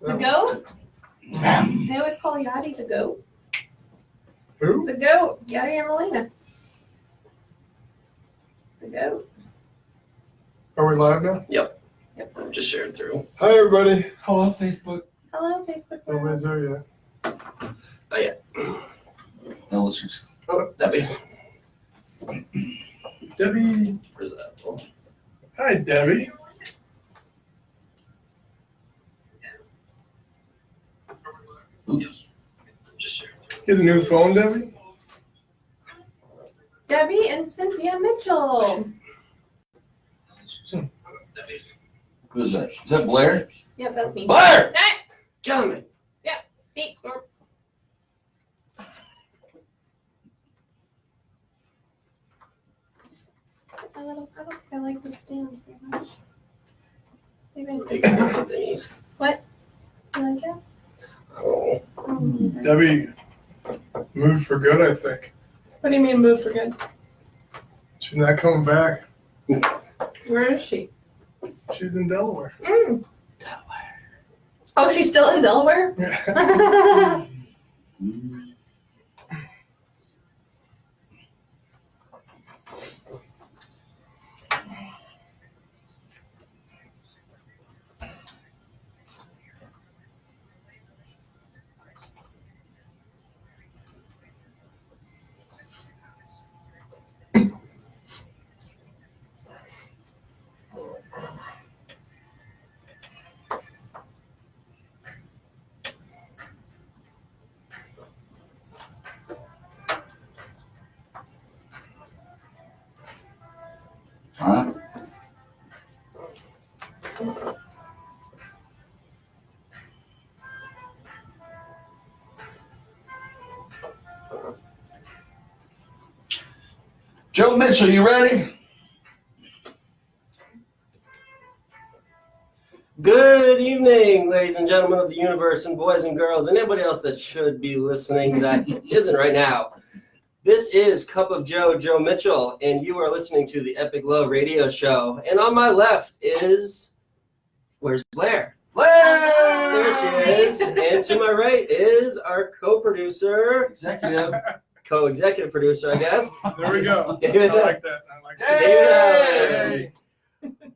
The goat? They always call Yachty the goat. Who? The goat. Yachty and Melina. The goat. Are we live now? Yep. I'm just sharing through. Hi, everybody. Hello, Facebook. Hello, Facebook. Nobody's there yet. No listeners. Oh, Debbie. Debbie. Where's that? Hi, Debbie. Oops. Just sharing through. Get a new phone, Debbie? Debbie and Cynthia Mitchell. Debbie. Who is that? Is that Blair? Yep, that's me. Blair! Hey, Come on. thanks. I don't think I like the stand very much. Maybe I Big could. things. What? You like it? Oh. Debbie moved for good, I think. What do you mean move for good? She's not coming back. Where is she? She's in Delaware. Mm. Oh, she's still in Delaware? Huh? Joe Mitchell, you ready? Good evening, ladies and gentlemen of the universe, and boys and girls, and anybody else that should be listening that isn't right now. This is Cup of Joe, Joe Mitchell, and you are listening to the Epic Love Radio Show. And on my left is, where's Blair? Blair! There she is. And to my right is our co-producer, Executive. co-executive producer, I guess, There we go. David. I like that. I like that. David Hey.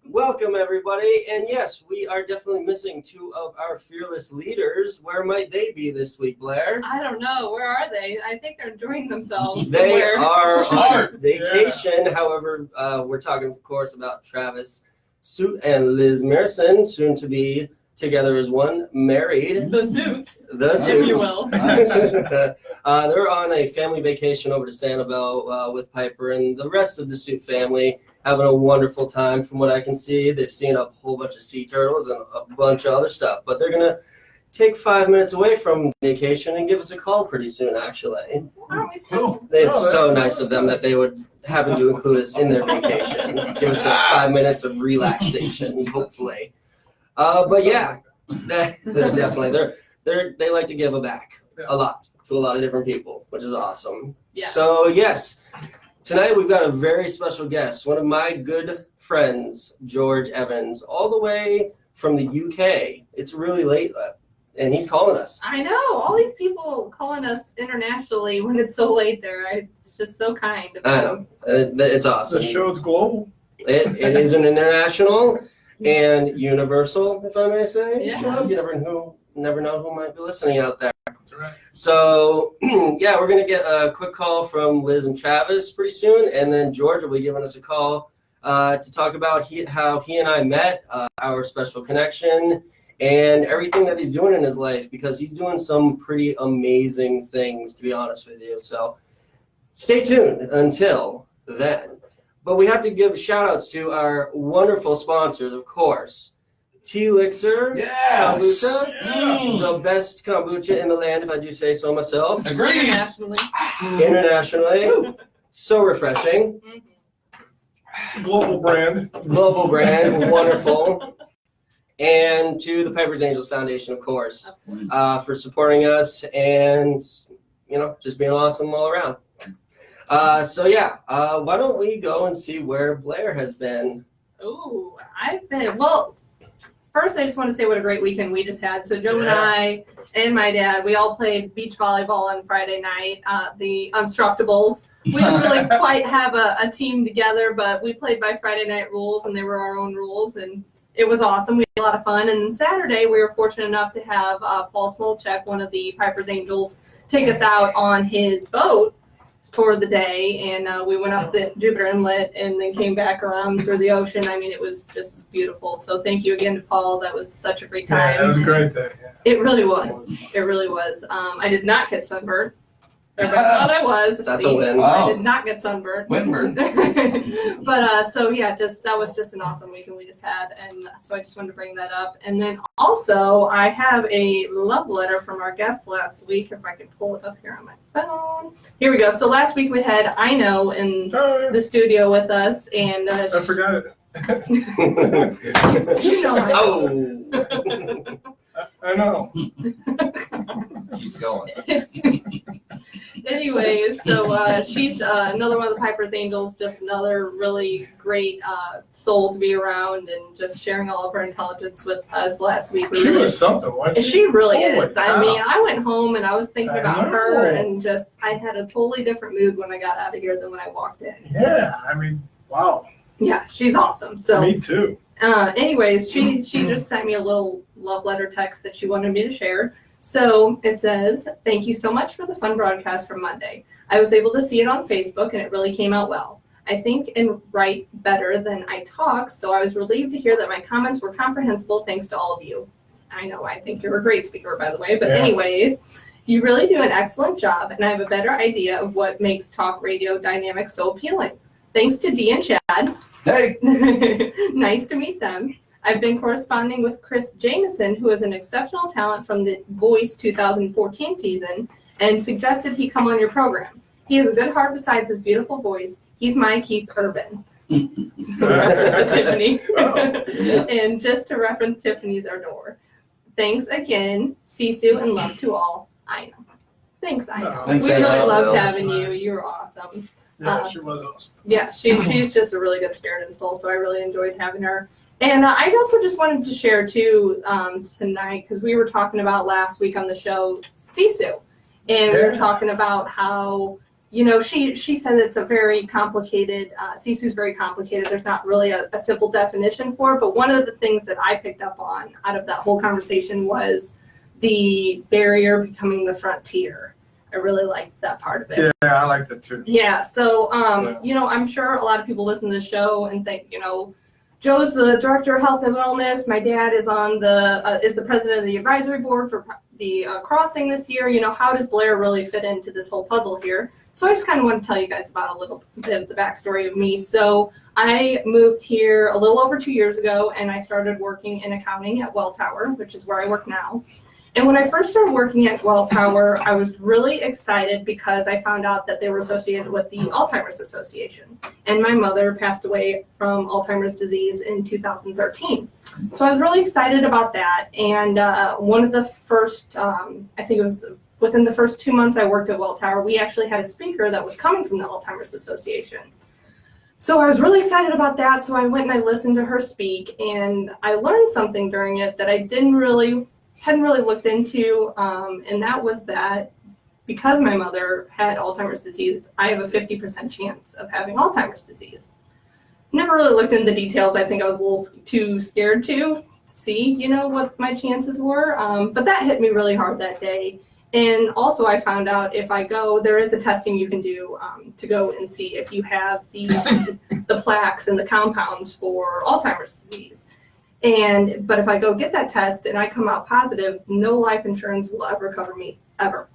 Welcome, everybody. And yes, we are definitely missing two of our fearless leaders. Where might they be this week, Blair? I don't know. Where are they? I think they're enjoying themselves They somewhere. are on Smart. vacation. However, we're talking, of course, about Travis Suit and Liz Merson, soon to be together as one, married. The suits. The If Suits. you will. Nice. They're on a family vacation over to Sanibel with Piper and the rest of the Suit family, having a wonderful time. From what I can see, they've seen a whole bunch of sea turtles and a bunch of other stuff. But they're gonna take 5 minutes away from vacation and give us a call pretty soon. Actually, Aren't we special? it's so nice of them that they would happen to include us in their vacation. Give us 5 minutes of relaxation, hopefully. But yeah, definitely they like to give back a lot to a lot of different people, which is awesome. Yeah. So yes, tonight we've got a very special guest, one of my good friends, George Evans, all the way from the UK. It's really late, and he's calling us. I know. All these people calling us internationally when it's so late there. It's just so kind of I them. know. It's awesome. The show's global. It is an international and universal, if I may say. Yeah. show. You never know who might be listening out there. That's right. So, yeah, we're going to get a quick call from Liz and Travis pretty soon, and then George will be giving us a call to talk about how he and I met, our special connection, and everything that he's doing in his life, because he's doing some pretty amazing things, to be honest with you. So stay tuned until then. But we have to give shout-outs to our wonderful sponsors, of course. T-Lixer. Yes. Kombucha, the best kombucha in the land, if I do say so myself. Agreed. Internationally. Internationally, so refreshing. Mhm. Global brand. Global brand, wonderful. And to the Piper's Angels Foundation, of course, Of course. for supporting us and, just being awesome all around. So yeah, why don't we go and see where Blair has been? Ooh, I've been, first, I just want to say what a great weekend we just had. So Joe and Yeah. I and my dad, we all played beach volleyball on Friday night, the Unstructables. We didn't really quite have a team together, but we played by Friday night rules, and they were our own rules, and it was awesome. We had a lot of fun. And then Saturday, we were fortunate enough to have Paul Smolchek, one of the Piper's Angels, take us out on his boat for the day. And we went up the Jupiter Inlet and then came back around through the ocean. I mean, it was just beautiful. So thank you again to Paul. That was such a great time. Yeah, that was a great day. Yeah. It really was. It really was. I did not get sunburned. Everybody thought I was. That's See, a win. I did not get sunburned. Windburn. But so yeah, that was just an awesome weekend we just had, and so I just wanted to bring that up. And then also I have a love letter from our guest last week. If I could pull it up here on my phone. Here we go. So last week we had I Know in Oh, the studio with us, and I forgot it. you know I know. Oh. I know. Keep going. Anyways, so she's another one of the Piper's Angels, just another really great soul to be around, and just sharing all of her intelligence with us last week. We She really- was something, wasn't she? She really Holy is. I cow. mean, I went home and I was thinking I about her, know. and just I had a totally different mood when I got out of here than when I walked in. Yeah, I mean, wow. Yeah, she's awesome. So, Me too. anyways, she just sent me a little love letter text that she wanted me to share. So it says, "Thank you so much for the fun broadcast from Monday. I was able to see it on Facebook and it really came out well. I think and write better than I talk, so I was relieved to hear that my comments were comprehensible thanks to all of you." I know, I think you're a great speaker, by the way, but Yeah. anyways, you really do an excellent job, and I have a better idea of what makes talk radio dynamics so appealing. Thanks to Dee and Chad. Hey, Nice to meet them. I've been corresponding with Chris Jameson, who is an exceptional talent from the Voice 2014 season, and suggested he come on your program. He has a good heart besides his beautiful voice. He's my Keith Urban. Tiffany. Yeah. And just to reference Tiffany's ardor. Thanks again, Sisu, and love to all. I know. Thanks, I know. Thanks, we I really know. loved That's having you. nice. You were awesome. Yeah, she was awesome. Yeah, she's just a really good spirit and soul, so I really enjoyed having her. And I also just wanted to share too tonight, because we were talking about last week on the show Sisu, and we were Yeah. talking about how, you know, she said it's a very complicated, Sisu's very complicated. There's not really a simple definition for it, but one of the things that I picked up on out of that whole conversation was the barrier becoming the frontier. I really liked that part of it. Yeah, I like that too. Yeah, so, Yeah. you know, I'm sure a lot of people listen to the show and think, you know, Joe's the director of health and wellness. My dad is on is the president of the advisory board for the crossing this year. You know, how does Blair really fit into this whole puzzle here? So I just kind of want to tell you guys about a little bit of the backstory of me. So I moved here a little over 2 years ago, and I started working in accounting at Welltower, which is where I work now. And when I first started working at Welltower, I was really excited because I found out that they were associated with the Alzheimer's Association. And my mother passed away from Alzheimer's disease in 2013. So I was really excited about that. And one of the first, I think it was within the first 2 months I worked at Welltower, we actually had a speaker that was coming from the Alzheimer's Association. So I was really excited about that. So I went and I listened to her speak, and I learned something during it that I hadn't really looked into, and that was that because my mother had Alzheimer's disease, I have a 50% chance of having Alzheimer's disease. Never really looked into the details. I think I was a little too scared to see, you know, what my chances were, but that hit me really hard that day. And also I found out if I go, there is a testing you can do to go and see if you have the plaques and the compounds for Alzheimer's disease. But if I go get that test and I come out positive, no life insurance will ever cover me, ever.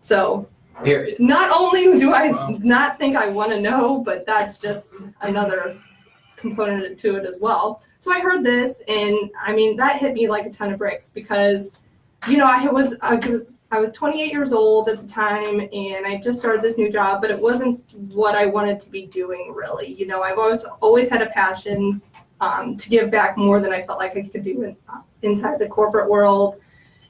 So Period. not only do I not think I want to know, but that's just another component to it as well. So I heard this, and I mean, that hit me like a ton of bricks because, you know, I was 28 years old at the time, and I just started this new job, but it wasn't what I wanted to be doing really. You know, I've always had a passion to give back more than I felt like I could do inside the corporate world.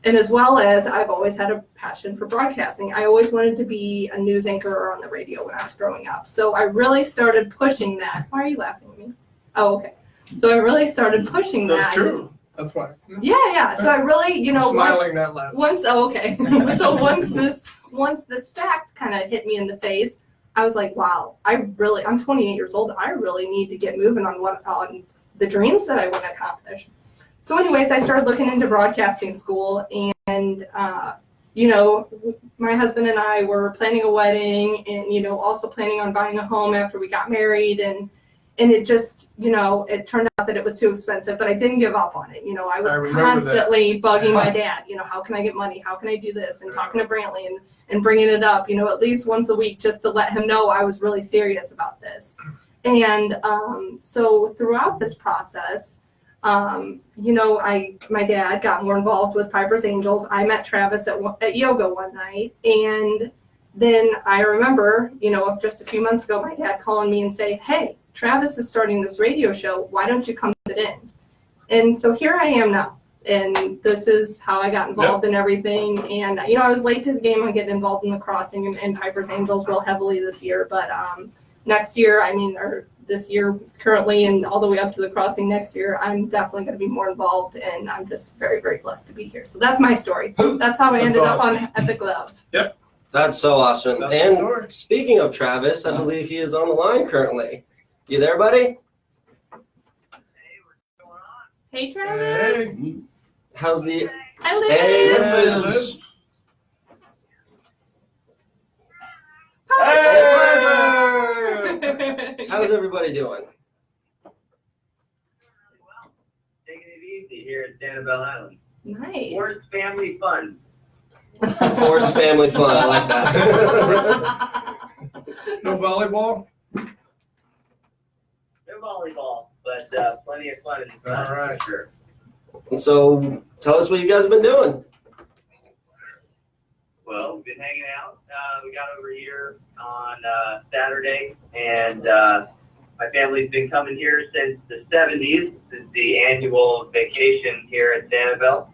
And as well as I've always had a passion for broadcasting. I always wanted to be a news anchor or on the radio when I was growing up. So I really started pushing that. Why are you laughing at me? Oh, okay. So I really started pushing That's that. true. That's why. Yeah. So I really, Smiling, not laughing. okay. So once this fact kind of hit me in the face, I was like, wow, I'm 28 years old. I really need to get moving on the dreams that I want to accomplish. So anyways, I started looking into broadcasting school, and my husband and I were planning a wedding, and also planning on buying a home after we got married, and it just, it turned out that it was too expensive, but I didn't give up on it. I was remember constantly bugging my dad, how can I get money? How can I do this? And talking to Brantley and bringing it up, at least once a week, just to let him know I was really serious about this. And so throughout this process, my dad got more involved with Piper's Angels. I met Travis at yoga one night, and then I remember, just a few months ago, my dad calling me and saying, hey, Travis is starting this radio show. Why don't you come sit in? And so here I am now. And this is how I got involved in everything. And, I was late to the game on getting involved in the crossing and Piper's Angels real heavily this year. But next year, or this year currently, and all the way up to the crossing next year, I'm definitely going to be more involved. And I'm just very, very blessed to be here. So that's my story. That's how I ended up on Epic Love. Yep. That's so awesome. That's the And story. speaking of Travis, I believe he is on the line currently. You there, buddy? Hey, Travis. Hey. How's the... Hi, Liz. Hey, Hey, Liz. Liz. Hey! How's everybody doing? Taking it easy here at Sanibel Island. Nice. Forced family fun. Forced family fun. I like that. No volleyball? No volleyball, but plenty of fun in the All right. for sure. And so, tell us what you guys have been doing. Well, we've been hanging out. We got over here on Saturday, and my family's been coming here since the 70s. This is the annual vacation here at Sanibel.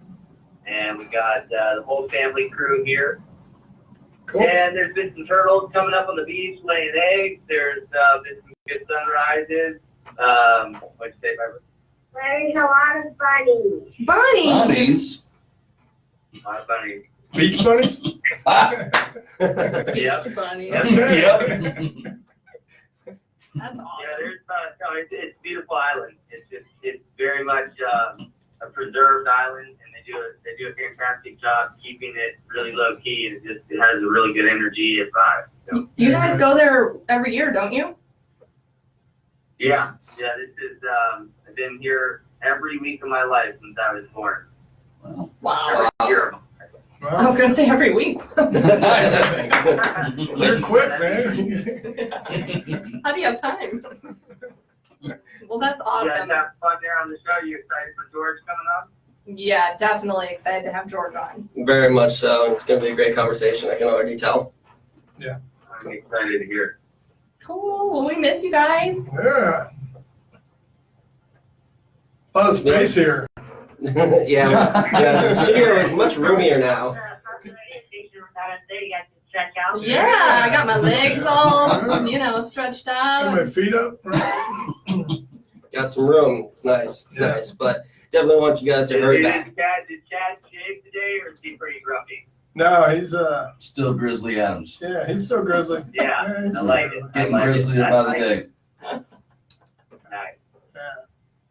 And we got the whole family crew here. Cool. And there's been some turtles coming up on the beach laying eggs. There's been some good sunrises. What'd you say, Barbara? There's a lot of bunnies. Bunnies. Bunnies. A lot of bunnies. Beach bunnies? Yep. Bunnies. Yep. That's awesome. Yeah, there's it's a beautiful island. It's very much a preserved island, and they do a fantastic job keeping it really low key, and it has a really good energy and vibe. So, You guys go there every year, don't you? yeah. This is I've been here every week of my life since I was born. Wow. Wow. Every year. I Well, was gonna say every week. Nice. they're quick, man. How do you have time? Well, that's You guys awesome. have fun there on the show. You excited for George coming on? Yeah, definitely excited to have George on. Very much so. It's going to be a great conversation, I can already tell. I'm excited to hear. Cool. Well, we miss you guys. Yeah. A lot of space here. yeah, the studio is much roomier now. Yeah, I got my legs all, stretched Got my out. feet up. Got some room. It's nice. It's Yeah. nice. But definitely want you guys to hurry back. Did Chad shave today, or is he pretty grumpy? No, he's Still Grizzly Adams. yeah, he's so grizzly. Yeah, he's I so like grizzly. it. Getting grizzlier by the day. Nice.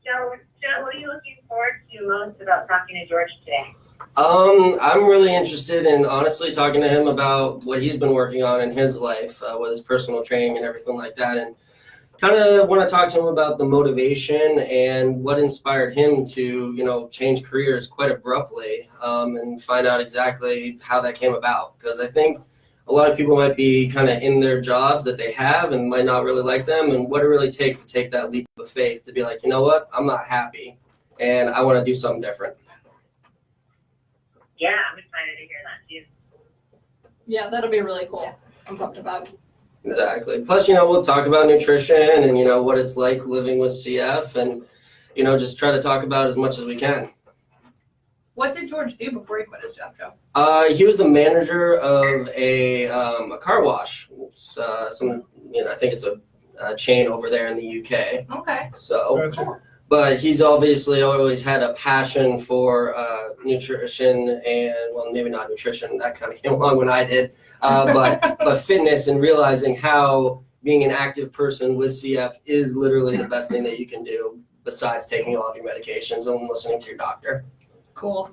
Joe, what are you looking forward to most about talking to George today? I'm really interested in honestly talking to him about what he's been working on in his life with his personal training and everything like that, and kind of want to talk to him about the motivation and what inspired him to, change careers quite abruptly, and find out exactly how that came about. Because I think a lot of people might be kind of in their jobs that they have and might not really like them, and what it really takes to take that leap of faith to be like, you know what, I'm not happy, and I want to do something different. Yeah, I'm excited to hear that too. Yeah, that'll be really cool. I'm pumped about it. Exactly. Plus, we'll talk about nutrition and, what it's like living with CF and, just try to talk about as much as we can. What did George do before he quit his job, Joe? He was the manager of a car wash. It's, I think it's a chain over there in the UK. Okay. So, Gotcha. but he's obviously always had a passion for nutrition and, well, maybe not nutrition, that kind of came along when I did, but fitness, and realizing how being an active person with CF is literally the best thing that you can do besides taking all of your medications and listening to your doctor. Cool.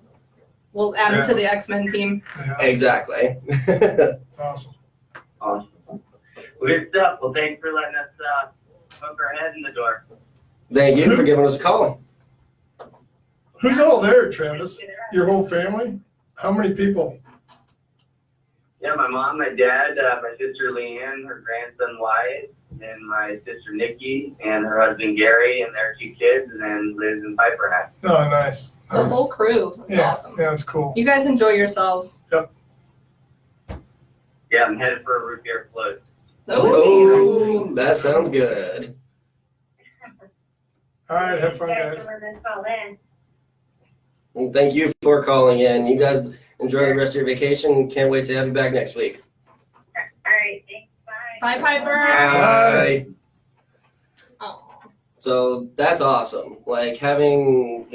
We'll add him to the X-Men team. Yeah, Exactly. it's awesome. Awesome. Good stuff. Well, thanks for letting us poke our head in the door. Thank you for giving us a call. Who's all there, Travis? Your whole family? How many people? Yeah, my mom, my dad, my sister Leanne, her grandson Wyatt, and my sister Nikki, and her husband Gary, and their 2 kids, and then Liz and Piper have. Oh, nice. The whole crew. That's Yeah, awesome. yeah, that's cool. You guys enjoy yourselves. Yeah, I'm headed for a root beer float. Oh, that sounds good. All right, have fun, Thanks guys. for letting us call in. And thank you for calling in. You guys enjoy the rest of your vacation. Can't wait to have you back next week. All right, thanks, bye. Bye, Piper. Bye. Oh. So that's awesome. Like having,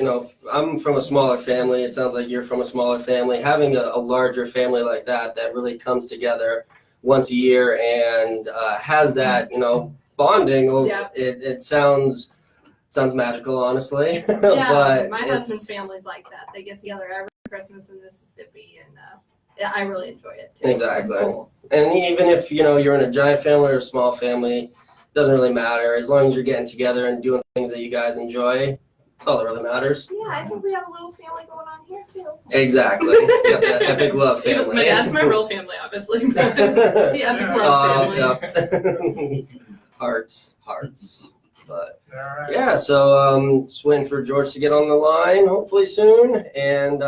I'm from a smaller family. It sounds like you're from a smaller family. Having a larger family like that really comes together once a year and has that, bonding. Yeah. It sounds magical, honestly. Yeah, but my it's- husband's family's like that. They get together every Christmas in Mississippi, and yeah, I really enjoy it too. Exactly. It's cool. And even if, you're in a giant family or a small family, doesn't really matter. As long as you're getting together and doing things that you guys enjoy, that's all that really matters. Yeah, I think we have a little family going on here too. Exactly. Yep, that epic love family. That's my real family, obviously. The epic Yeah. love family. Yep. Hearts. But All right. yeah, so just waiting for George to get on the line hopefully soon, and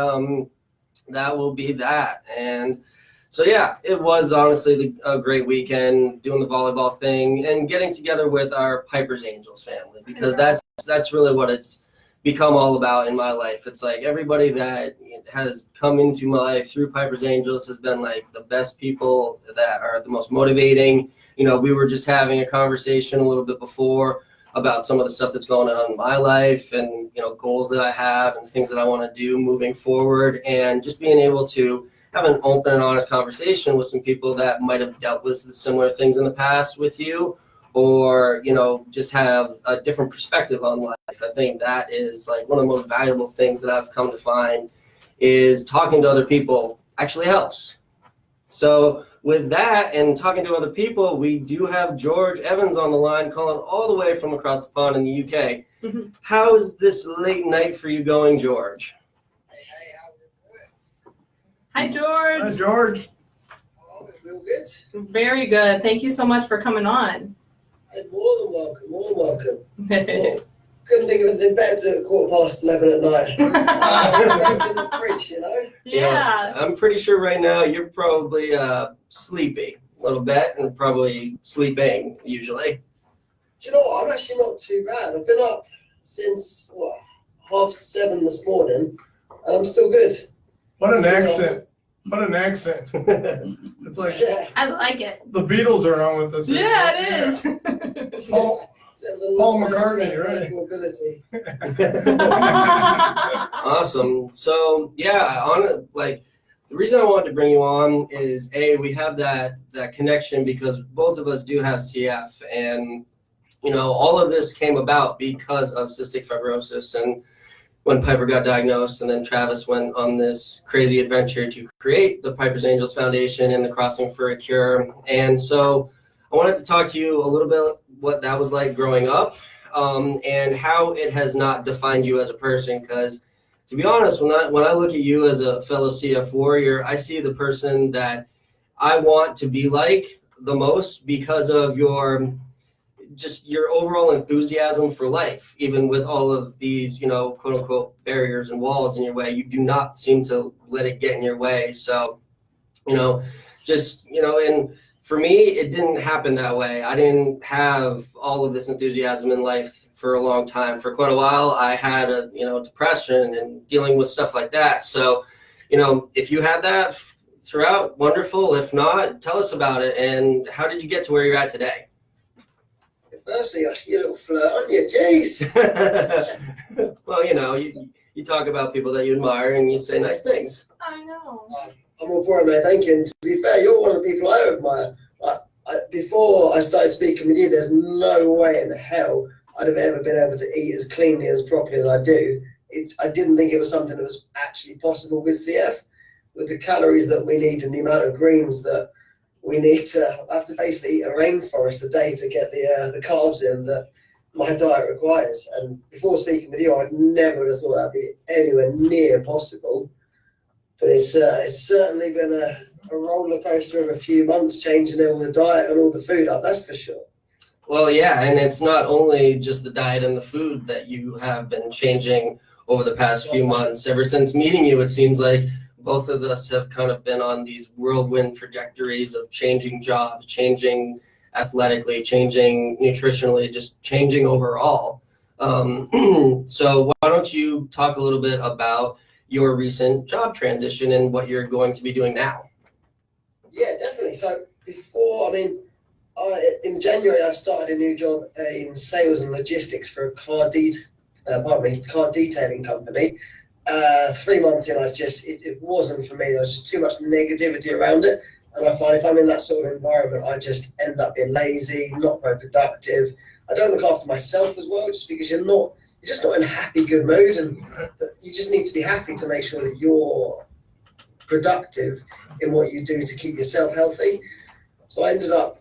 that will be that. And so yeah, it was honestly a great weekend doing the volleyball thing and getting together with our Piper's Angels family, because that's really what it's become all about in my life. It's like everybody that has come into my life through Piper's Angels has been like the best people that are the most motivating. We were just having a conversation a little bit before about some of the stuff that's going on in my life and, goals that I have and things that I want to do moving forward, and just being able to have an open and honest conversation with some people that might have dealt with similar things in the past with you, or, just have a different perspective on life. I think that is like one of the most valuable things that I've come to find is talking to other people actually helps. So with that and talking to other people, we do have George Evans on the line, calling all the way from across the pond in the UK. Mhm. How's this late night for you going, George? Hi, George. Hi, George. Oh, real good. Very good. Thank you so much for coming on. And more than welcome, more than welcome. Well, couldn't think of anything better to 11:15 at night. Go to the fridge, Yeah. I'm pretty sure right now you're probably sleepy a little bit and probably sleeping usually. Do you know what? I'm actually not too bad. I've been up since, 7:30 this morning, and I'm still good. What an So, accent. What an accent. It's like Yeah. I like it. the Beatles are on with us. Yeah, it is. Paul- Except for the Paul low McCartney, right? ability. Awesome. So yeah, the reason I wanted to bring you on is we have that connection because both of us do have CF, and all of this came about because of cystic fibrosis, and when Piper got diagnosed, and then Travis went on this crazy adventure to create the Piper's Angels Foundation and the Crossing for a Cure. And so I wanted to talk to you a little bit what that was like growing up, and how it has not defined you as a person. Because to be honest, when I look at you as a fellow CF warrior, I see the person that I want to be like the most because of your overall enthusiasm for life. Even with all of these, quote unquote barriers and walls in your way, you do not seem to let it get in your way. So, and for me, it didn't happen that way. I didn't have all of this enthusiasm in life for a long time. For quite a while, I had depression and dealing with stuff like that. So, if you had that throughout, wonderful. If not, tell us about it. And how did you get to where you're at today? If Firstly, you little flirt, aren't you? Jeez. Well, you talk about people that you admire and you say nice things. I know. I'm all for it, mate. Thank you. And to be fair, you're one of the people I admire. Before I started speaking with you, there's no way in hell I'd have ever been able to eat as cleanly as properly as I do. I didn't think it was something that was actually possible with CF. With the calories that we need and the amount of greens that we need to have to basically eat a rainforest a day to get the carbs in that my diet requires. And before speaking with you, I never would have thought that'd be anywhere near possible. But it's certainly been a roller coaster of a few months, changing all the diet and all the food up, that's for sure. Well, yeah, and it's not only just the diet and the food that you have been changing over the past few months. Ever since meeting you, it seems like both of us have kind of been on these whirlwind trajectories of changing jobs, changing athletically, changing nutritionally, just changing overall. So why don't you talk a little bit about your recent job transition and what you're going to be doing now? Yeah, definitely. So in January, I started a new job in sales and logistics for a car detailing company. 3 months in, it wasn't for me. There was just too much negativity around it. And I find if I'm in that sort of environment, I just end up being lazy, not very productive. I don't look after myself as well, just because you're just not in a happy, good mood. And you just need to be happy to make sure that you're productive in what you do to keep yourself healthy. So I ended up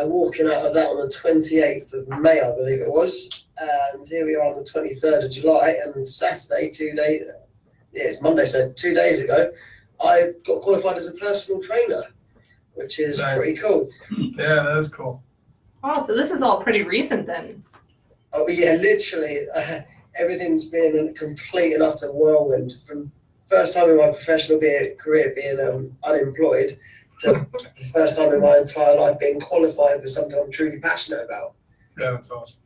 walking out of that on the 28th of May, I believe it was. And here we are on the 23rd of July, and Saturday, it's Monday, so 2 days ago, I got qualified as a personal trainer, which is pretty cool. Yeah, that is cool. Wow, so this is all pretty recent then. Oh, but yeah, literally, everything's been a complete and utter whirlwind. From first time in my professional career being unemployed to the first time in my entire life being qualified for something I'm truly passionate about. Yeah, that's awesome.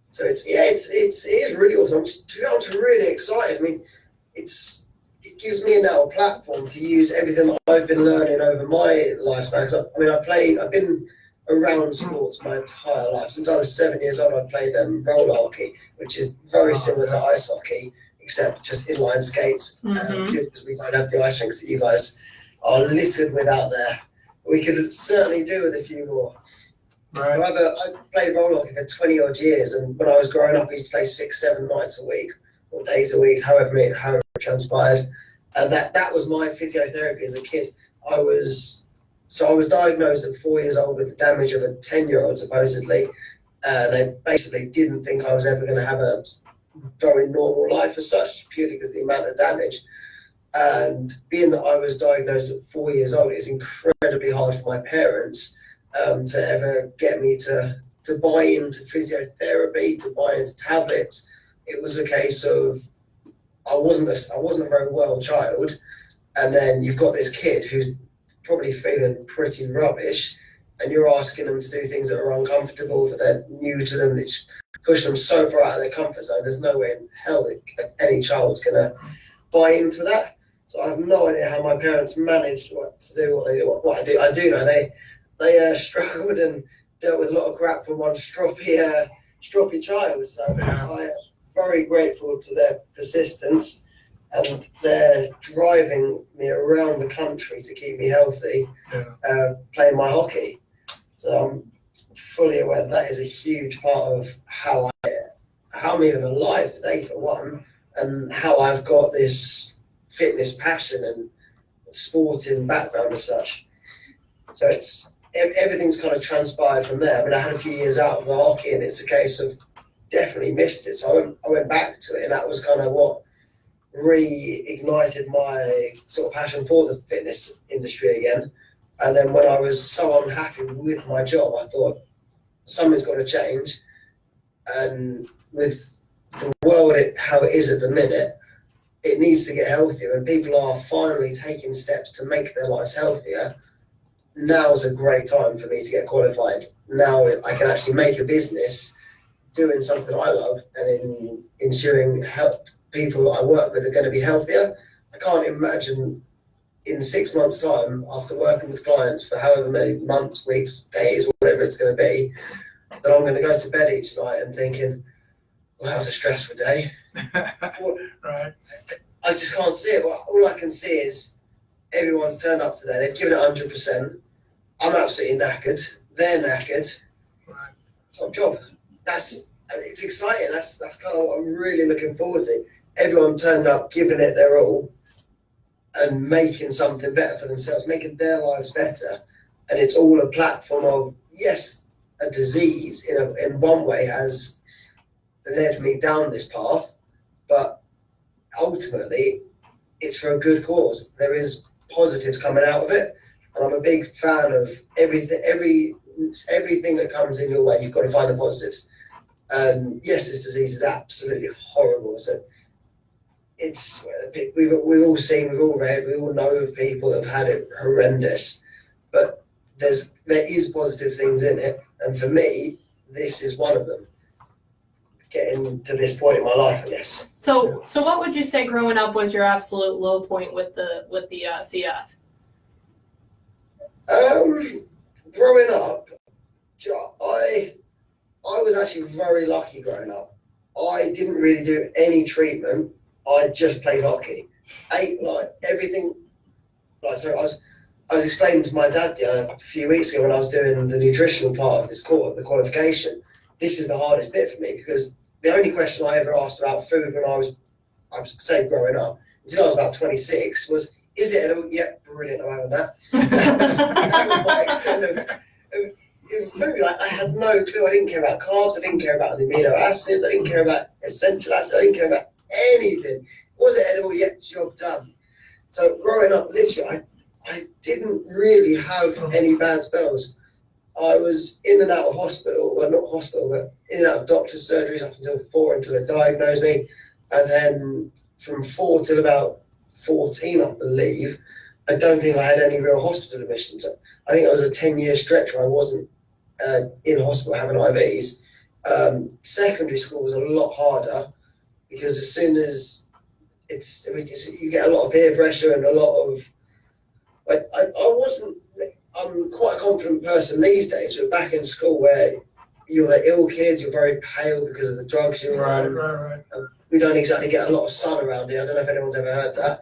So it is really awesome. I'm just really excited. I mean, it gives me now a platform to use everything that I've been learning over my lifespan. I've been around sports my entire life. Since I was 7 years old, I played roller hockey, which is very similar to ice hockey, except just inline skates. Because we don't have the ice rinks that you guys are littered with out there. We could certainly do with a few more. Right. I played roller hockey for 20 odd years, and when I was growing up, I used to play 6-7 nights a week or days a week, however it transpired. And that was my physiotherapy as a kid. I was diagnosed at 4 years old with the damage of a 10-year-old, supposedly. They basically didn't think I was ever going to have a very normal life as such, purely because of the amount of damage. And being that I was diagnosed at 4 years old, it's incredibly hard for my parents to ever get me to buy into physiotherapy, to buy into tablets. It was a case of I wasn't a very well child, and then you've got this kid who's probably feeling pretty rubbish, and you're asking them to do things that are uncomfortable, that they're new to them, that push them so far out of their comfort zone. There's no way in hell that any child's gonna buy into that. So I have no idea how my parents managed to do what they do. What I do know, they struggled and dealt with a lot of crap from one stroppy child. So Yeah. I am very grateful to their persistence, and they're driving me around the country to keep me healthy, playing my hockey. So I'm fully aware that is a huge part of how I'm even alive today, for one, and how I've got this fitness passion and sporting background as such. So everything's kind of transpired from there. I mean, I had a few years out of the hockey, and it's a case of definitely missed it. So I went back to it, and that was kind of what reignited my sort of passion for the fitness industry again. And then when I was so unhappy with my job, I thought something's got to change. And with the world how it is at the minute, it needs to get healthier, and people are finally taking steps to make their lives healthier. Now's a great time for me to get qualified. Now I can actually make a business doing something I love, and ensuring people that I work with are going to be healthier. I can't imagine in 6 months' time, after working with clients for however many months, weeks, days, whatever it's going to be, that I'm going to go to bed each night and thinking, well, that was a stressful day. Right. I just can't see it. All I can see is everyone's turned up today. They've given it 100%. I'm absolutely knackered. They're knackered. Right. Top job. It's exciting. That's kind of what I'm really looking forward to. Everyone turned up, giving it their all, and making something better for themselves, making their lives better. And it's all a platform of, yes, a disease in one way has led me down this path, but ultimately it's for a good cause. There is positives coming out of it, and I'm a big fan of everything that comes in your way. You've got to find the positives. Yes, this disease is absolutely horrible. So we've all seen, we've all read, we all know of people that have had it horrendous, but there is positive things in it, and for me, this is one of them. Getting to this point in my life, I guess. So what would you say growing up was your absolute low point with the CF? Growing up, I was actually very lucky growing up. I didn't really do any treatment. I just played hockey. Ate like everything. Like, so I was explaining to my dad a few weeks ago when I was doing the nutritional part of this course, the qualification. This is the hardest bit for me, because the only question I ever asked about food when I was say growing up, until I was about 26, was, is it edible? Yeah, brilliant, I'm having that. That was my extent of food. Like, I had no clue. I didn't care about carbs, I didn't care about the amino acids, I didn't care about essential acids, I didn't care about anything. Was it edible? Yeah, job done. So growing up, literally, I didn't really have any bad spells. I was in and out of hospital, well, not hospital, but in and out of doctor's surgeries up until 4, until they diagnosed me. And then from 4 till about 14, I believe, I don't think I had any real hospital admissions. I think it was a 10-year stretch where I wasn't in hospital having IVs. Secondary school was a lot harder, because as soon as you get a lot of peer pressure and a lot of, I'm quite a confident person these days, but back in school where you're the ill kid, you're very pale because of the drugs you're on. Right. We don't exactly get a lot of sun around here. I don't know if anyone's ever heard that.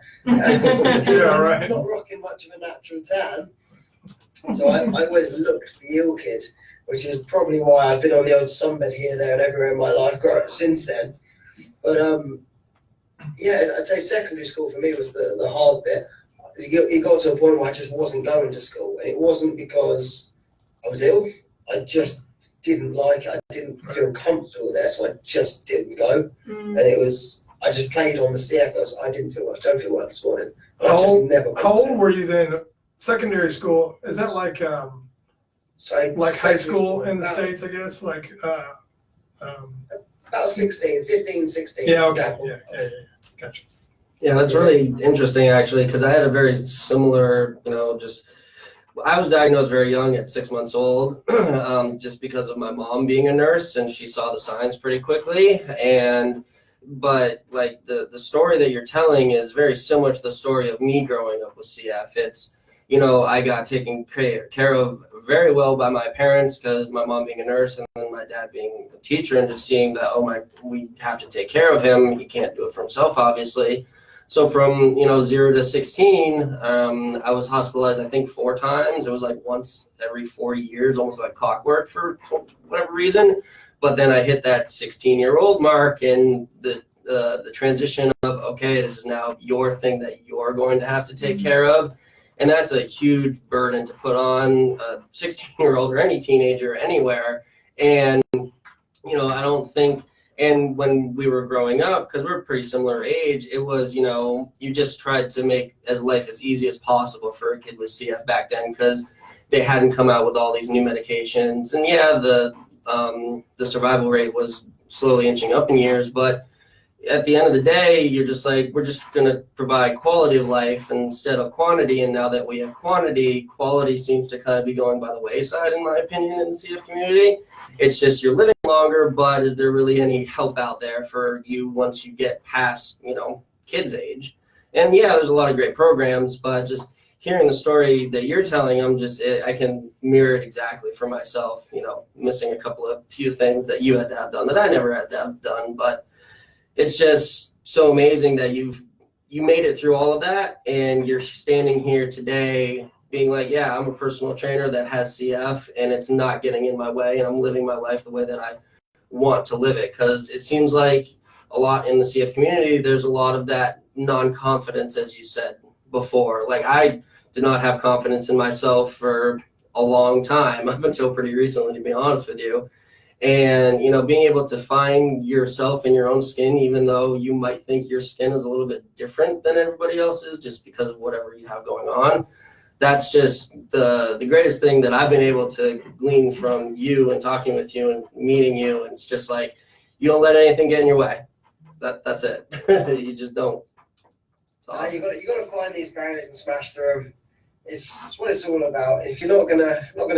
Yeah, right. Not rocking much of a natural tan. So I always looked the ill kid, which is probably why I've been on the old sunbed here, there and everywhere in my life since then. But yeah, I'd say secondary school for me was the hard bit. It got to a point where I just wasn't going to school, and it wasn't because I was ill. I just didn't like it. I didn't feel comfortable there, so I just didn't go. And it was, I just played on the CF. I don't feel well this morning. And I just never went How to old were you then? Secondary school, is that like high school in the States, I guess? Like about 16, 15, 16. yeah, okay. Yeah. Gotcha. Yeah, that's really interesting, actually, because I had a very similar, I was diagnosed very young at 6 months old, just because of my mom being a nurse, and she saw the signs pretty quickly. But like the story that you're telling is very similar to the story of me growing up with CF. It's, I got taken care of very well by my parents, because my mom being a nurse and then my dad being a teacher, and just seeing that, we have to take care of him. He can't do it for himself, obviously. So from 0 to 16, I was hospitalized, I think 4 times. It was like once every 4 years, almost like clockwork for whatever reason. But then I hit that 16-year-old mark, and the transition of, okay, this is now your thing that you're going to have to take care of. And that's a huge burden to put on a 16-year-old or any teenager anywhere. And, I don't think, and when we were growing up, because we're a pretty similar age, it was, you just tried to make life as easy as possible for a kid with CF back then, because they hadn't come out with all these new medications. And yeah, the survival rate was slowly inching up in years, but at the end of the day, you're just like, we're just going to provide quality of life instead of quantity. And now that we have quantity, quality seems to kind of be going by the wayside, in my opinion, in the CF community. It's just you're living longer, but is there really any help out there for you once you get past, kids' age? And yeah, there's a lot of great programs, but just hearing the story that you're telling, I can mirror it exactly for myself, you know, missing a few things that you had to have done that I never had to have done. But it's just so amazing that you made it through all of that, and you're standing here today being like, yeah, I'm a personal trainer that has CF, and it's not getting in my way, and I'm living my life the way that I want to live it. Because it seems like a lot in the CF community, there's a lot of that non-confidence, as you said before. Like, I did not have confidence in myself for a long time, up until pretty recently, to be honest with you. And, you know, being able to find yourself in your own skin, even though you might think your skin is a little bit different than everybody else's just because of whatever you have going on, that's just the greatest thing that I've been able to glean from you and talking with you and meeting you. And it's just like, you don't let anything get in your way. That's it. You just don't. Awesome. You got to find these barriers and smash through them. It's what it's all about. If you're not gonna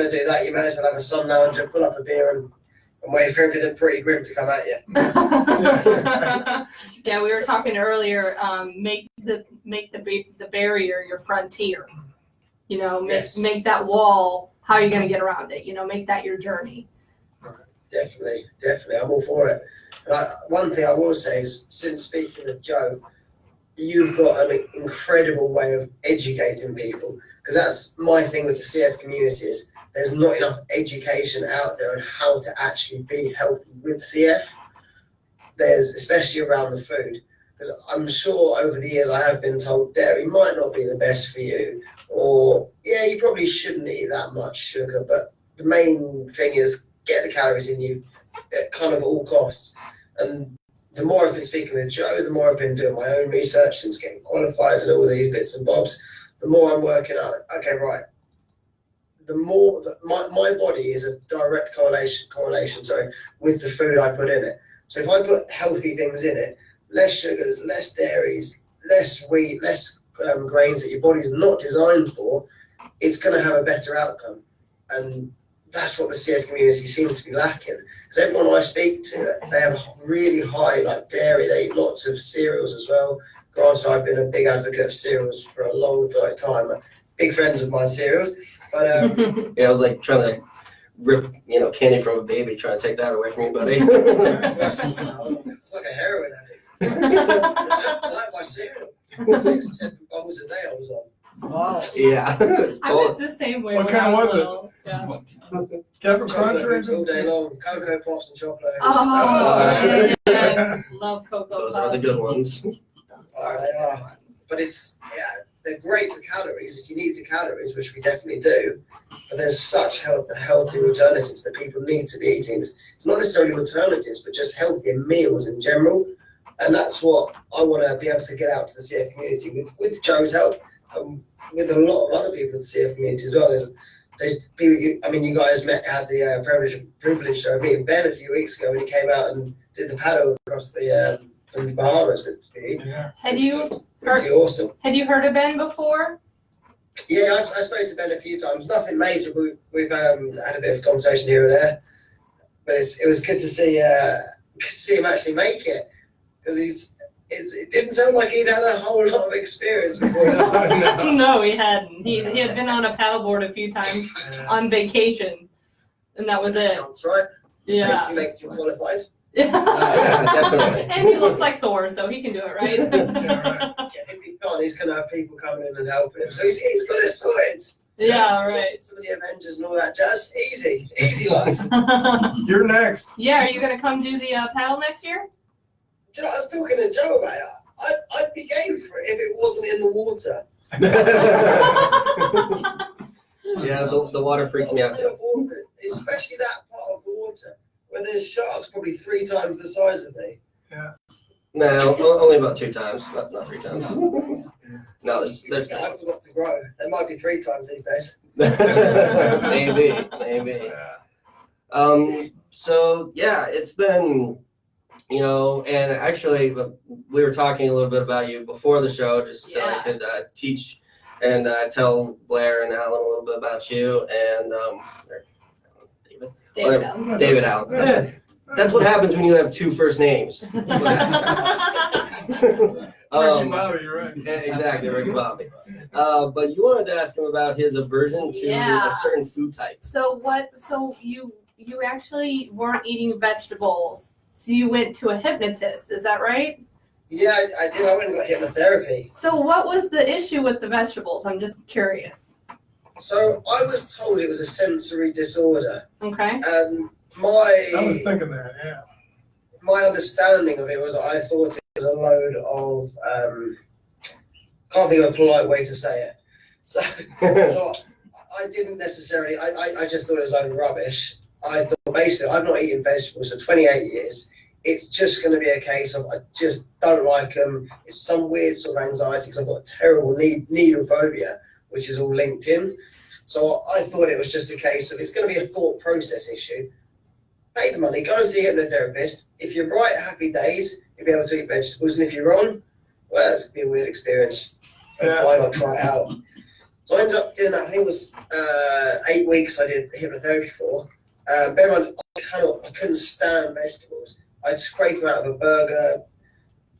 do that, you may as well have a sun lounger, pull up a beer, and wait for everything pretty grim to come at you. Yeah, we were talking earlier. Make the barrier your frontier. You know, make that wall. How are you going to get around it? You know, make that your journey. Definitely. I'm all for it. And one thing I will say is, since speaking with Joe, you've got an incredible way of educating people, because that's my thing with the CF community is there's not enough education out there on how to actually be healthy with CF. There's, especially around the food, because I'm sure over the years I have been told dairy might not be the best for you, or yeah, you probably shouldn't eat that much sugar, but the main thing is get the calories in you at kind of all costs. And the more I've been speaking with Joe, the more I've been doing my own research since getting qualified and all these bits and bobs, the more I'm working out, okay, right, the more my body is a direct correlation with the food I put in it. So if I put healthy things in it, less sugars, less dairies, less wheat, less grains that your body's not designed for, it's going to have a better outcome. And that's what the CF community seems to be lacking. Because everyone I speak to, they have really high like dairy, they eat lots of cereals as well. Granted, I've been a big advocate of cereals for a long time. Big friends of mine, cereals. But yeah, I was like trying to rip, candy from a baby, trying to take that away from you, buddy. It's like a heroin addict. I like my cereal. 6 or 7 bowls a day I was on. Wow. Yeah. I was the same way. What when kind I was it? little. Yeah. Captain Chocolate Crunch all day long. Cocoa Pops and chocolate. Oh, man. Love Cocoa Those are the Puffs. good ones. They are. But they're great for calories if you need the calories, which we definitely do. But there's such healthy alternatives that people need to be eating. It's not necessarily alternatives, but just healthier meals in general. And that's what I want to be able to get out to the CF community with Joe's help, with a lot of other people in the CF community as well. There's people. You guys had the privilege of meeting Ben a few weeks ago when he came out and did the paddle across from the Bahamas with me. Yeah. Had you Pretty awesome. Had you heard of Ben before? Yeah, I spoke to Ben a few times. Nothing major. We've had a bit of conversation here and there, but it was good to see him actually make it, because it didn't sound like he'd had a whole lot of experience before. No, he hadn't. He had been on a paddleboard a few times on vacation, and that was it. Counts, right? Yeah. Basically makes him qualified. Yeah, definitely. And he looks like Thor, so he can do it, right? Yeah, right. Yeah, if he can't, he's going to have people coming in and helping him. So he's got it sorted. Yeah, right. Some of the Avengers and all that jazz. Easy life. You're next. Yeah, are you gonna come do the paddle next year? Do you know, I was talking to Joe about it. I'd be game for it if it wasn't in the water. Yeah, the water freaks me out too. Especially that part of the water where there's sharks probably 3 times the size of me. No, only about 2 times, not 3 times. No, there's I forgot to grow. There might be 3 times these days. maybe. Yeah. So yeah, it's been, and actually we were talking a little bit about you before the show, just so I could teach and tell Blair and Alan a little bit about you and David Allen. Yeah, that's what happens when you have 2 first names. Ricky Bobby, you're right. Exactly, Ricky Bobby. But you wanted to ask him about his aversion to Yeah. a certain food type. So you actually weren't eating vegetables, so you went to a hypnotist, is that right? Yeah, I did. I went and got hypnotherapy. So what was the issue with the vegetables? I'm just curious. So I was told it was a sensory disorder. Okay. And I was thinking that, yeah. my understanding of it was I thought it was a load of, can't think of a polite way to say it. So I didn't necessarily, I just thought it was a load of rubbish. I thought basically I've not eaten vegetables for 28 years. It's just going to be a case of I just don't like them. It's some weird sort of anxiety because I've got a terrible needle phobia, which is all linked in. So I thought it was just a case of it's going to be a thought process issue. Pay the money, go and see a hypnotherapist. If you're right, happy days, you'll be able to eat vegetables. And if you're wrong, well, it's going to be a weird experience. Yeah. Why not try it out? So I ended up doing that. I think it was 8 weeks I did hypnotherapy for. Bear in mind, I couldn't stand vegetables. I'd scrape them out of a burger,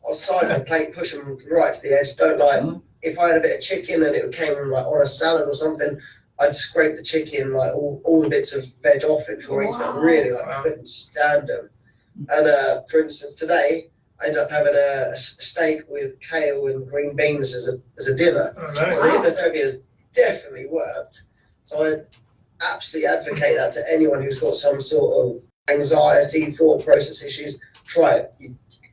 I'll side my plate, push them right to the edge. Don't like, if I had a bit of chicken and it came like on a salad or something, I'd scrape the chicken, like all the bits of veg off it before I eat them. Really, couldn't stand them. And for instance, today I ended up having a steak with kale and green beans as a dinner. Oh, nice. So the hypnotherapy has definitely worked. So I absolutely advocate that to anyone who's got some sort of anxiety, thought process issues. Try it.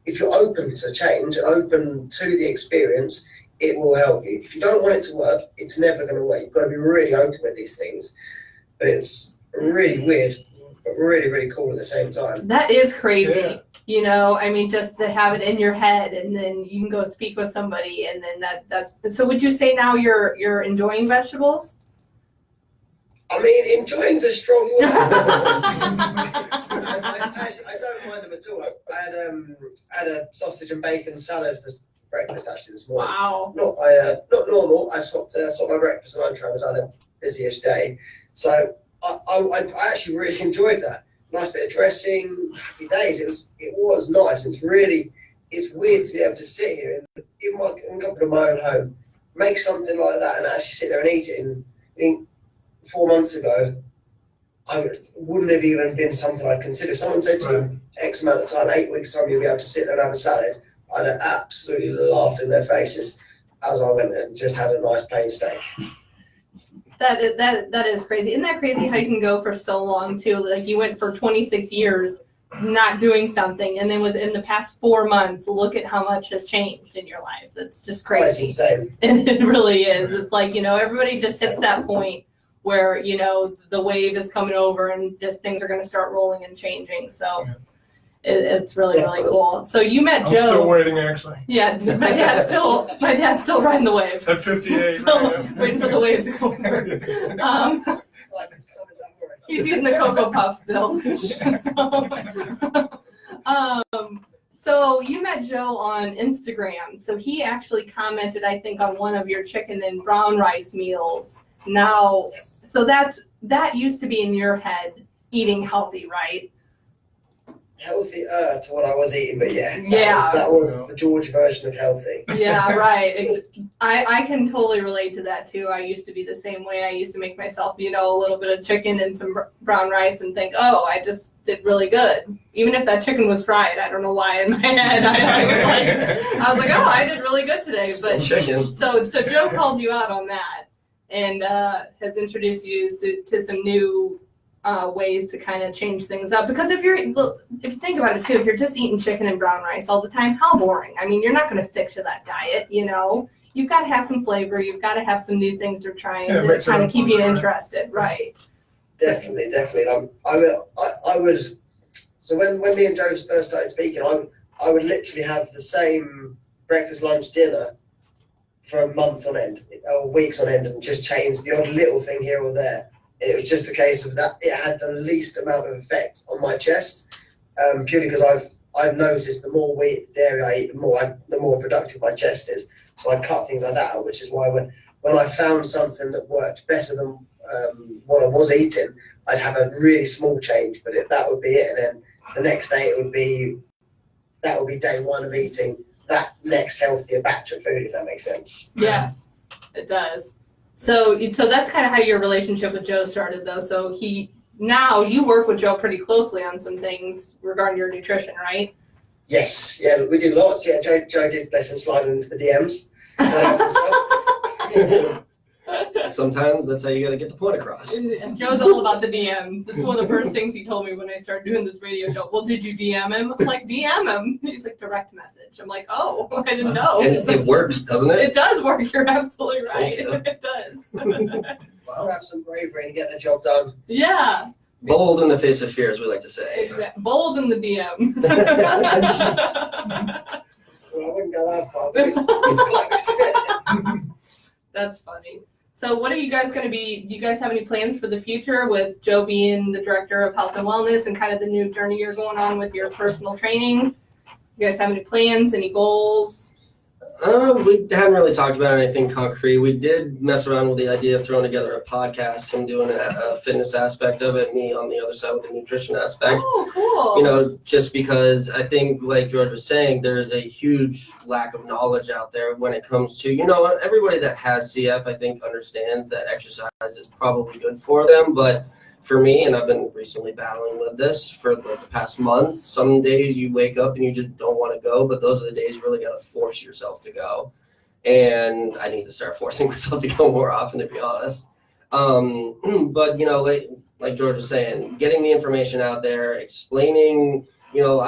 If you're open to change and open to the experience, it will help you. If you don't want it to work, it's never going to work. You've got to be really open with these things. But it's really weird, but really, really cool at the same time. That is crazy. Yeah. You know, I mean, just to have it in your head and then you can go speak with somebody and then that's, so would you say now you're enjoying vegetables? I mean, enjoying's a strong word. I don't mind them at all. I had a sausage and bacon salad for breakfast actually this morning. Wow. Not normal. I swapped my breakfast and lunch around because I had a busy-ish day. So I actually really enjoyed that. Nice bit of dressing, happy days. It was nice. It's weird to be able to sit here and in the comfort of my own home, make something like that and actually sit there and eat it. And I think 4 months ago, wouldn't have even been something I'd consider. If someone said to me, X amount of time, 8 weeks time, you'll be able to sit there and have a salad, I'd have absolutely laughed in their faces as I went and just had a nice plain steak. That is crazy. Isn't that crazy how you can go for so long too? Like you went for 26 years not doing something, and then within the past 4 months, look at how much has changed in your life. It's just crazy. That's insane. And it really is. It's like, you know, everybody just hits that point where, you know, the wave is coming over and just things are going to start rolling and changing. So it's really, really cool. So you met I'm Joe. still waiting, actually. Yeah, my dad's still riding the wave. At 58, Still right? waiting for the wave to go over. It's like it's coming down for it. He's eating the Cocoa Puff still. So you met Joe on Instagram. So he actually commented, I think, on one of your chicken and brown rice meals. Now, so that used to be in your head, eating healthy, right? Healthier to what I was eating, but yeah. Yeah. That was the George version of healthy. Yeah, right. I can totally relate to that too. I used to be the same way. I used to make myself, you know, a little bit of chicken and some brown rice and think, oh, I just did really good. Even if that chicken was fried, I don't know why in my head. I was like, oh, I did really good today. But Chicken. So Joe called you out on that and has introduced you to some new ways to kind of change things up. Because if you think about it too, if you're just eating chicken and brown rice all the time, how boring. I mean, you're not going to stick to that diet, you know. You've got to have some flavor. You've got to have some new things to try and to kind of keep you interested, right? Definitely. I would. So when me and Joe first started speaking, I would literally have the same breakfast, lunch, dinner for months on end, or weeks on end, and just change the odd little thing here or there. It was just a case of that it had the least amount of effect on my chest, purely because I've noticed the more wheat dairy I eat, the more productive my chest is. So I cut things like that out, which is why when I found something that worked better than what I was eating, I'd have a really small change, but that would be it. And then the next day that would be day one of eating that next healthier batch of food, if that makes sense. Yes, it does. So that's kind of how your relationship with Joe started, though. So now you work with Joe pretty closely on some things regarding your nutrition, right? Yes, yeah, we do lots. Yeah, Joe did, bless him, slide into the DMs. Sometimes that's how you got to get the point across. Joe's all about the DMs. It's one of the first things he told me when I started doing this radio show. Well, did you DM him? I'm like, DM him. He's like, direct message. I'm like, oh, I didn't know. It works, doesn't it? It does work. You're absolutely right. Okay. It does. I'll have some bravery and get the job done. Yeah. Bold in the face of fear, as we like to say. Exactly. Bold in the DM. Well, I wouldn't go that far, but it's close. That's funny. So what are you guys going to be, do you guys have any plans for the future with Joe being the director of health and wellness and kind of the new journey you're going on with your personal training? You guys have any plans, any goals? We haven't really talked about anything concrete. We did mess around with the idea of throwing together a podcast, him doing a fitness aspect of it, me on the other side with the nutrition aspect. Oh, cool. You know, just because I think, like George was saying, there is a huge lack of knowledge out there when it comes to, you know, everybody that has CF, I think, understands that exercise is probably good for them. But for me, and I've been recently battling with this for the past month, some days you wake up and you just don't want to go, but those are the days you really got to force yourself to go. And I need to start forcing myself to go more often, to be honest. But, you know, like George was saying, getting the information out there, explaining, you know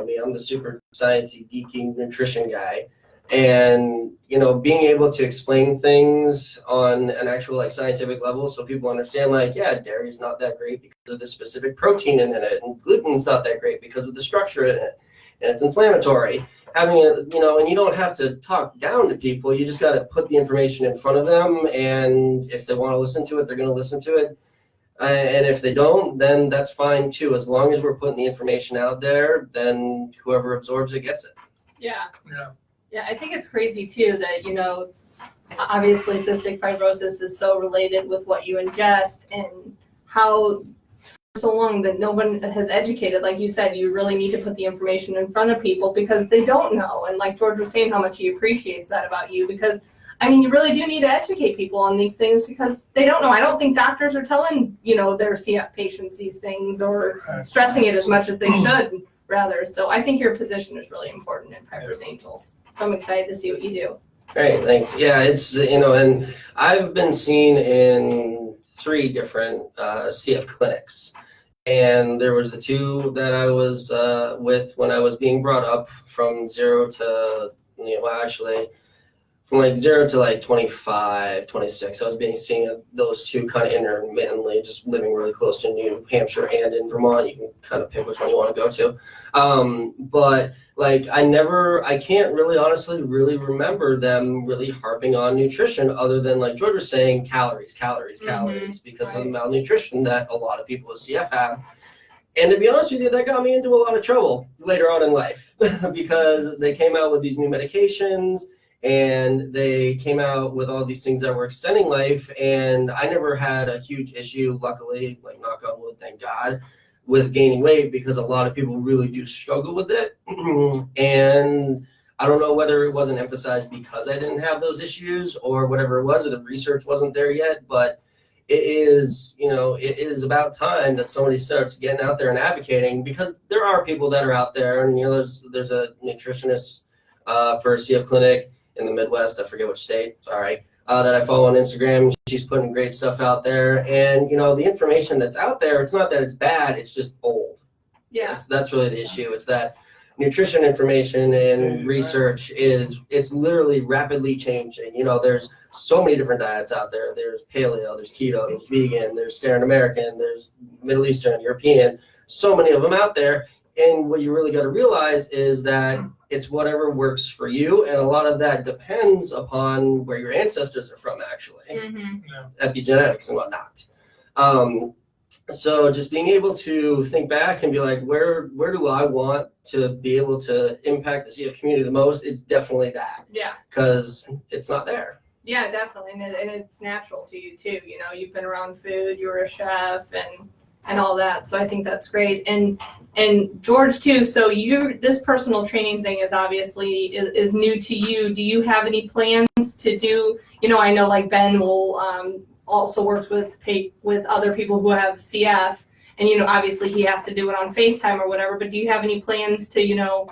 me, I'm the super sciencey, geeky nutrition guy. And, you know, being able to explain things on an actual like scientific level so people understand, like, yeah, dairy's not that great because of the specific protein in it, and gluten's not that great because of the structure in it, and it's inflammatory. Having it, you know, and you don't have to talk down to people, you just got to put the information in front of them, and if they want to listen to it, they're going to listen to it. And if they don't, then that's fine too. As long as we're putting the information out there, then whoever absorbs it gets it. Yeah. Yeah. Yeah, I think it's crazy too that, you know, obviously cystic fibrosis is so related with what you ingest, and how for so long that no one has educated. Like you said, you really need to put the information in front of people because they don't know. And like George was saying, how much he appreciates that about you, because I mean, you really do need to educate people on these things because they don't know. I don't think doctors are telling, you know, their CF patients these things or stressing it as much as they should, rather. So I think your position is really important in Piper's Angels. So I'm excited to see what you do. Great, thanks. Yeah, it's, you know, and I've been seen in 3 different CF clinics. And there was the 2 that I was with when I was being brought up from 0 to, you know, well, actually, from like 0 to like 25, 26, I was being seen at those 2 kind of intermittently, just living really close to New Hampshire and in Vermont. You can kind of pick which one you want to go to. But like I can't really honestly really remember them really harping on nutrition other than, like George was saying, calories, because of the malnutrition that a lot of people with CF have. And to be honest with you, that got me into a lot of trouble later on in life because they came out with these new medications, and they came out with all these things that were extending life, and I never had a huge issue, luckily, like knock on wood, thank God, with gaining weight, because a lot of people really do struggle with it. And I don't know whether it wasn't emphasized because I didn't have those issues or whatever it was, or the research wasn't there yet, but it is, you know, it is about time that somebody starts getting out there and advocating, because there are people that are out there, and, you know, there's a nutritionist for a CF clinic in the Midwest, I forget which state, sorry, that I follow on Instagram. She's putting great stuff out there. And, you know, the information that's out there, it's not that it's bad, it's just old. Yeah. That's really the issue. It's that nutrition information and research it's literally rapidly changing. You know, there's so many different diets out there. There's paleo, there's keto, there's vegan, there's standard American, there's Middle Eastern, European, so many of them out there. And what you really got to realize is that it's whatever works for you, and a lot of that depends upon where your ancestors are from, actually, epigenetics and whatnot. So just being able to think back and be like, where do I want to be able to impact the CF community the most? It's definitely that. Yeah. Because it's not there. Yeah, definitely, and it's natural to you too. You know, you've been around food, you were a chef, and all that. So I think that's great. And George too. So this personal training thing is obviously is new to you. Do you have any plans to do? I know like Ben will also works with other people who have CF, and obviously he has to do it on FaceTime or whatever. But do you have any plans to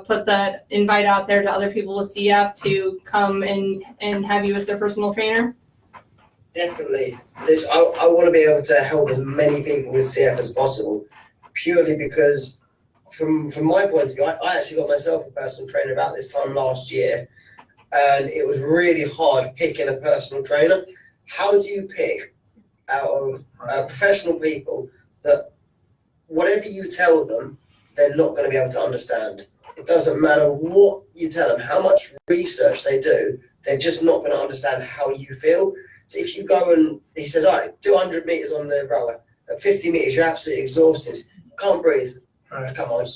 put that invite out there to other people with CF to come and have you as their personal trainer? Definitely. I want to be able to help as many people with CF as possible, purely because from my point of view, I actually got myself a personal trainer about this time last year, and it was really hard picking a personal trainer. How do you pick out of professional people that whatever you tell them, they're not going to be able to understand? It doesn't matter what you tell them, how much research they do, they're just not going to understand how you feel. So if you go and he says, all right, do 100 meters on the rower, at 50 meters, you're absolutely exhausted, can't breathe. Right. Come on,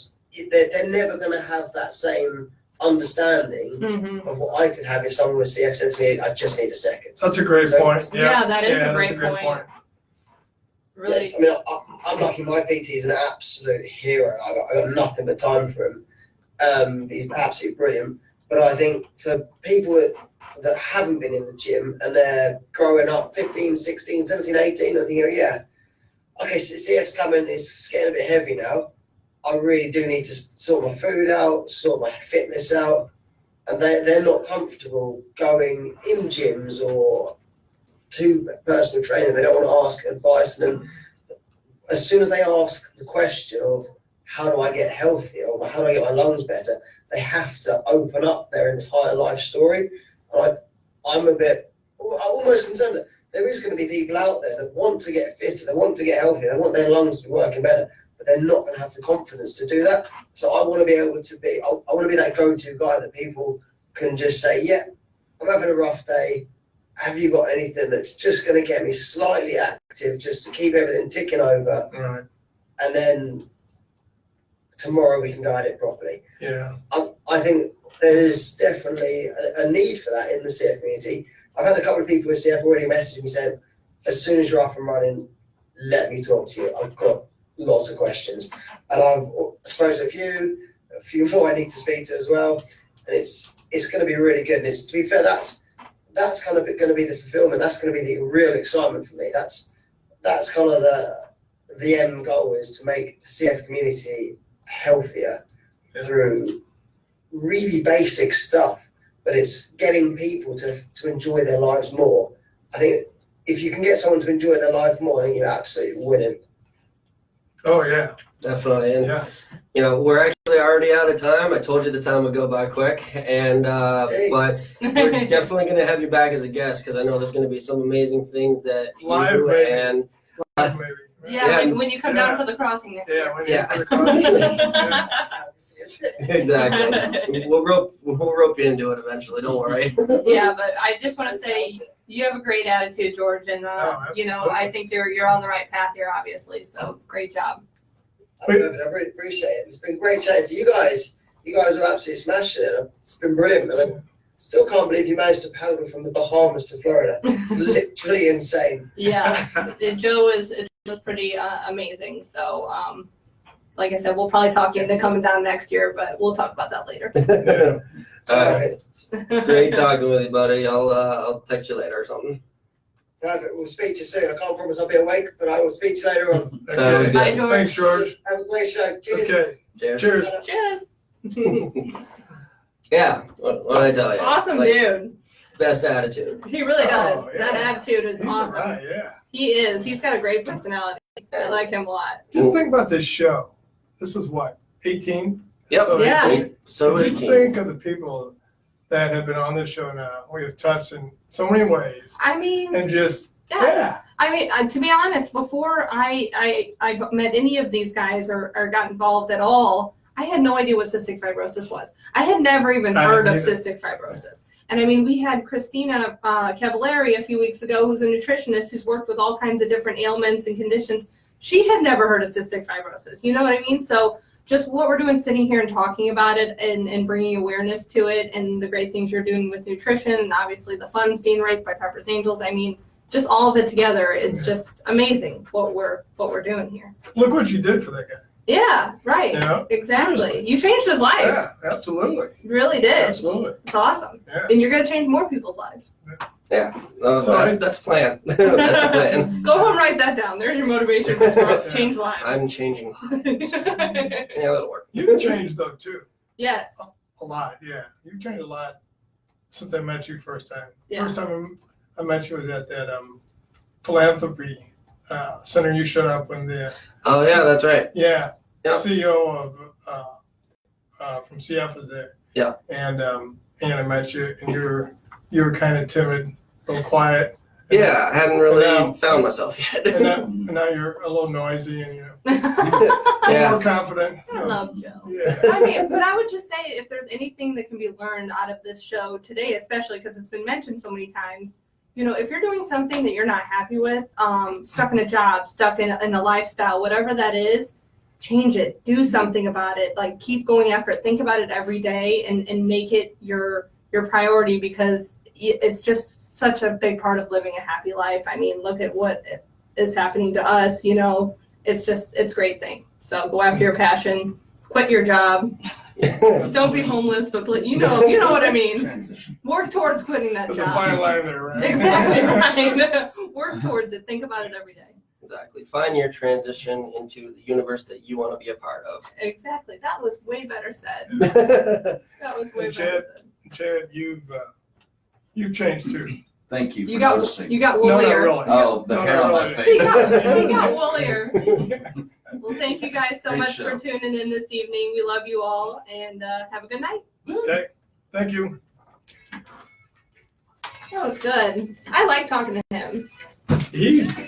they're never going to have that same understanding of what I could have if someone with CF said to me, I just need a second. That's a great point. Yeah, that is a that's great point. Really. Yes, I mean, I'm lucky. My PT is an absolute hero. I got nothing but time for him. He's absolutely brilliant. But I think for people that haven't been in the gym and they're growing up 15, 16, 17, 18, I think, yeah, okay, so CF's coming, it's getting a bit heavy now. I really do need to sort my food out, sort my fitness out. And they're not comfortable going in gyms or to personal trainers. They don't want to ask advice. And then as soon as they ask the question of how do I get healthier or how do I get my lungs better, they have to open up their entire life story. And I'm almost concerned that there is going to be people out there that want to get fitter, they want to get healthier, they want their lungs to be working better, but they're not going to have the confidence to do that. So I want to be able to be, I want to be that go-to guy that people can just say, yeah, I'm having a rough day. Have you got anything that's just going to get me slightly active just to keep everything ticking over? Right. And then tomorrow we can guide it properly. Yeah. I think there is definitely a need for that in the CF community. I've had a couple of people with CF already messaging me saying, as soon as you're up and running, let me talk to you. I've got lots of questions. And I've spoken to a few more I need to speak to as well. And it's going to be really good. And it's, to be fair, that's kind of going to be the fulfillment. That's going to be the real excitement for me. That's kind of the end goal, is to make the CF community healthier through really basic stuff, but it's getting people to enjoy their lives more. I think if you can get someone to enjoy their life more, I think you're absolutely winning. Oh yeah. Definitely. And Yeah. we're actually already out of time. I told you the time would go by quick, and but we're definitely going to have you back as a guest, because I know there's going to be some amazing things that Live, you maybe. and Maybe. Right? Yeah, Yeah. when you come down for the crossing next year. When Yeah. you put it on. exactly. We'll rope you into it eventually. Don't worry. Yeah, but I just want to say you have a great attitude, George, and absolutely. I think you're on the right path here, obviously. So great job. I really appreciate it. It's been great chatting to you guys. You guys are absolutely smashing it. It's been brilliant. And I still can't believe you managed to paddle from the Bahamas to Florida. It's literally insane. Yeah, Joe is just pretty amazing. So, like I said, we'll probably talk into coming down next year, but we'll talk about that later. Yeah. All right. Great talking with you, buddy. I'll text you later or something. Perfect. We'll speak to you soon. I can't promise I'll be awake, but I will speak to you later on. Sounds Okay. good. Bye, George. Thanks, George. Have a great show. Cheers. Okay. Cheers. Cheers. Cheers. Yeah. What did I tell you? Awesome, Like, dude. Best attitude. He really does. Oh, yeah. That attitude is He's awesome. alright, yeah. He is. He's got a great personality. I like him a lot. Just think about this show. This is what, 18? Yep. So Yeah. 18. So Just 18. think of the people that have been on this show now. We have touched in so many ways. I mean, And just, yeah. yeah. I mean, to be honest, before I met any of these guys or got involved at all, I had no idea what cystic fibrosis was. I had never even I heard of didn't either. cystic fibrosis. And I mean, we had Christina Cavallari a few weeks ago, who's a nutritionist who's worked with all kinds of different ailments and conditions. She had never heard of cystic fibrosis. You know what I mean? So just what we're doing, sitting here and talking about it and bringing awareness to it, and the great things you're doing with nutrition, and obviously the funds being raised by Pepper's Angels. I mean, just all of it together. It's just amazing what we're doing here. Look what you did for that guy. Yeah, right. You know? Exactly. Seriously. You changed his life. Yeah, absolutely. You really did. Absolutely. It's awesome. Yeah. And you're gonna change more people's lives. That's the plan. That's the plan. Go home, write that down. There's your motivation for tomorrow. Change lives. I'm changing. Yeah, that'll work. You've changed though too. Yes. A lot, yeah. You've changed a lot since I met you first time. Yeah. First time I met you was at that philanthropy center. You showed up when the Oh yeah, that's right. yeah, Yeah. CEO of from CF was there. Yeah. And I met you, and you were kind of timid, a little quiet. Yeah, I hadn't really Yeah. found myself yet. And now you're a little noisy and you're Yeah. more confident. I love Joe. Yeah. I mean, but I would just say if there's anything that can be learned out of this show today, especially because it's been mentioned so many times, you know, if you're doing something that you're not happy with, stuck in a job, stuck in a lifestyle, whatever that is, change it, do something about it, like keep going after it, think about it every day and make it your priority because it's just such a big part of living a happy life. I mean, look at what is happening to us, you know, it's a great thing. So go after your passion, quit your job. Don't be homeless, but you know what I mean. Transition. Work towards quitting that There's a fine job. line there, right? Exactly right. Work towards it. Think about it every day. Exactly. Find your transition into the universe that you want to be a part of. Exactly. That was way better said. Yeah. That was way And better said. Chad, you've changed too. Thank you for You got noticing. you got No, not woolier. really. Oh, the No, hair not on my really. face. He got woolier. Well, thank you guys so Great much show. for tuning in this evening. We love you all and have a good night. Okay, thank you. That was good. I like talking to him. He's